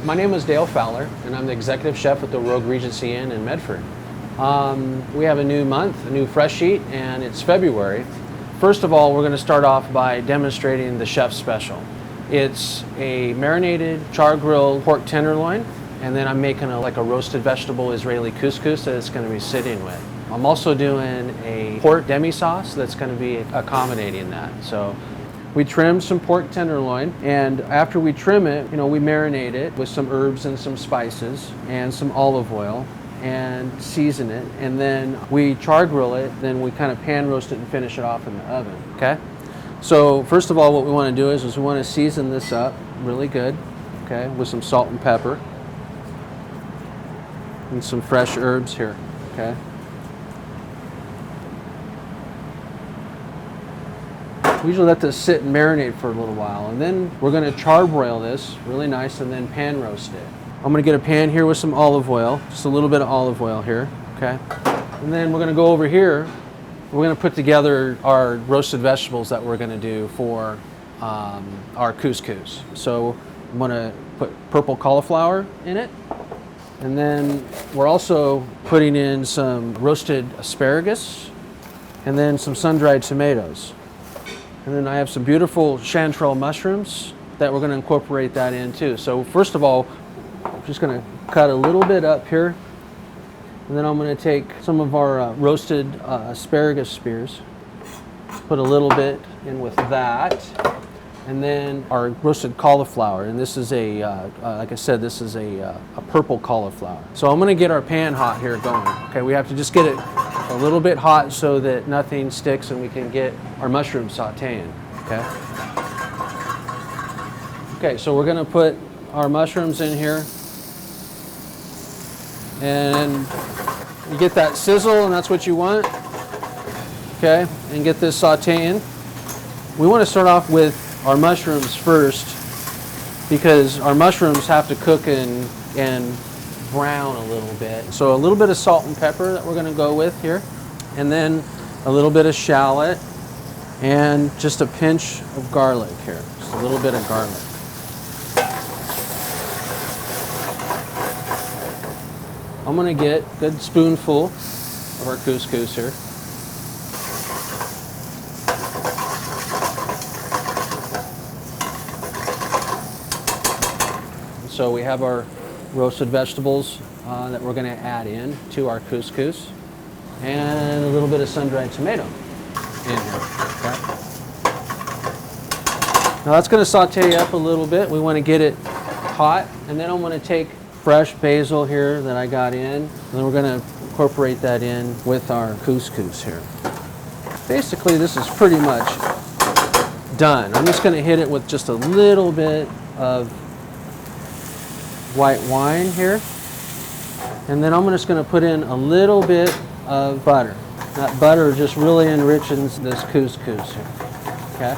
My name is Dale Fowler, and I'm the executive chef at the Rogue Regency Inn in Medford. We have a new month, a new fresh sheet, and it's February. First of all, we're going to start off by demonstrating the chef's special. It's a marinated char-grilled pork tenderloin, and then I'm making a roasted vegetable Israeli couscous that it's going to be sitting with. I'm also doing a pork Demi sauce that's going to be accommodating that. So we trim some pork tenderloin, and after we trim it, we marinate it with some herbs and some spices and some olive oil and season it, and then we char grill it, then we kind of pan roast it and finish it off in the oven, okay? So first of all, what we want to do is we want to season this up really good, okay, with some salt and pepper and some fresh herbs here, okay? We usually let this sit and marinate for a little while, and then we're going to charbroil this really nice and then pan roast it. I'm going to get a pan here with some olive oil, just a little bit of olive oil here, okay? And then we're going to go over here. We're going to put together our roasted vegetables that we're going to do for our couscous. So I'm going to put purple cauliflower in it, and then we're also putting in some roasted asparagus, and then some sun-dried tomatoes. And then I have some beautiful chanterelle mushrooms that we're going to incorporate that in too. So first of all, I'm just going to cut a little bit up here. And then I'm going to take some of our roasted asparagus spears, put a little bit in with that. And then our roasted cauliflower. And this is like I said, this is a purple cauliflower. So I'm going to get our pan hot here going. Okay, we have to just get it a little bit hot so that nothing sticks and we can get our mushrooms sauteing, okay? Okay, so we're gonna put our mushrooms in here, and you get that sizzle, and that's what you want, okay? And get this sauteing. We want to start off with our mushrooms first because our mushrooms have to cook and brown a little bit. So a little bit of salt and pepper that we're going to go with here, and then a little bit of shallot and just a pinch of garlic here, just a little bit of garlic. I'm going to get a good spoonful of our couscous here. So we have our roasted vegetables that we're going to add in to our couscous, and a little bit of sun-dried tomato in here. Okay. Now that's going to saute up a little bit. We want to get it hot, and then I'm going to take fresh basil here that I got in, and then we're going to incorporate that in with our couscous here. Basically, this is pretty much done. I'm just going to hit it with just a little bit of white wine here, and then I'm just going to put in a little bit of butter. That butter just really enriches this couscous here. Okay,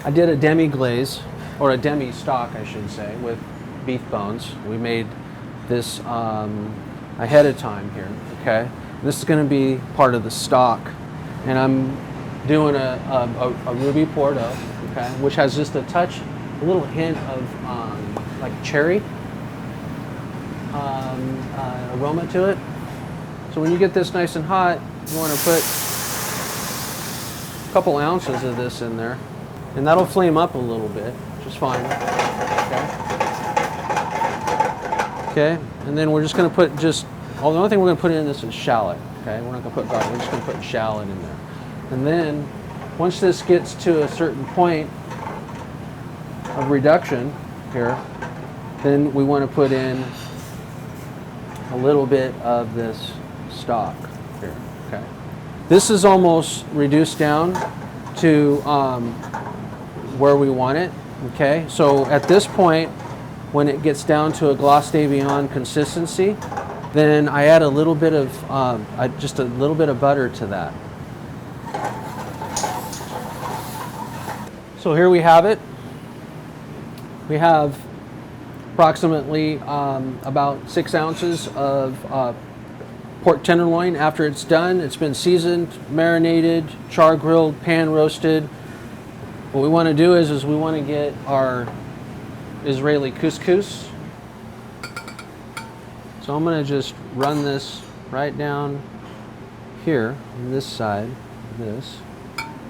I did a demi glaze, or a demi stock I should say, with beef bones. We made this ahead of time here. Okay, this is going to be part of the stock, and I'm doing a ruby porto, okay, which has just a touch, a little hint of like cherry aroma to it. So when you get this nice and hot, you want to put a couple ounces of this in there, and that'll flame up a little bit, which is fine. Okay, and then we're just going to put the only thing we're going to put in this is shallot. Okay, we're not going to put garlic, we're just going to put shallot in there. And then once this gets to a certain point of reduction here, then we want to put in a little bit of this stock here. Okay, this is almost reduced down to where we want it. Okay, so at this point, when it gets down to a glace d'Avion consistency, then I add a little bit of just a little bit of butter to that. So here we have it. We have approximately about 6 ounces of pork tenderloin. After it's done, it's been seasoned, marinated, char grilled, pan roasted. What we want to do is we want to get our Israeli couscous So I'm going to just run this right down here on this side, this.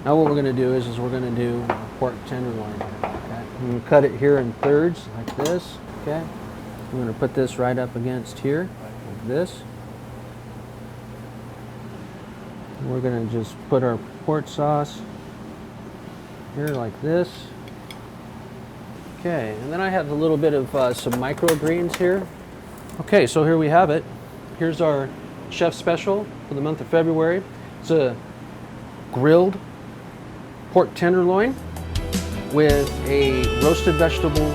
Now what we're going to do is we're going to do pork tenderloin. Okay? I'm going to cut it here in thirds like this. Okay. I'm going to put this right up against here like this. And we're going to just put our port sauce here like this. Okay, and then I have a little bit of some microgreens here. Okay, so here we have it. Here's our chef special for the month of February. It's a grilled pork tenderloin with a roasted vegetable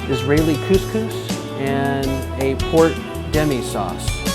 Israeli couscous and a pork Demi sauce.